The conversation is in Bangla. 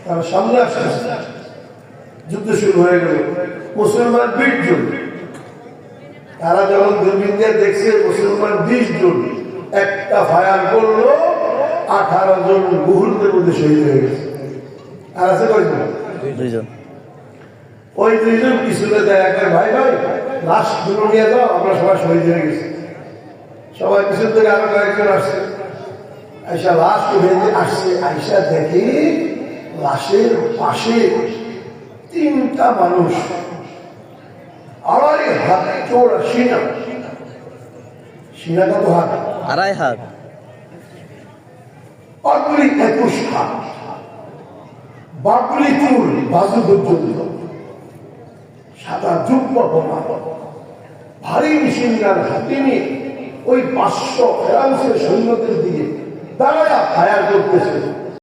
তারা সামনে আসছে, যুদ্ধ শুরু হয়ে গেল। মুসলমান 20 জন, তারা যখন দূরবীন দিয়ে দেখছে মুসলমান 20 জন, একটা ফায়ার করলো, 18 জন মুহূর্তের মধ্যে শহীদ হয়ে গেছে। আর আছে কয়জন? 2 জন। ওই 2 জন পিছনে দেয়, ভাই ভাই লাশ গুলো নিয়ে যাও, আমরা সবাই শহীদ হয়ে গেছি। সবাই পিছন থেকে আরো কয়েকজন আসছে, আইসা লাশ উঠে আসছে, আইসা দেখি লাশের পাশে 3টা মানুষ, 2.5 হাত চোরা সিনা। সিনা কত হাত? 2.5 হাত। পাগলি 21 হাত, বাগলি চুল বাজু পর্যন্ত, সাদা জুব্বা বোমা, ভারী মেশিনগান হাতে নিয়ে ওই 500 ফ্রান্সের সৈন্যদের দিকে দাঁড়ায়া ফায়ার করতেছে।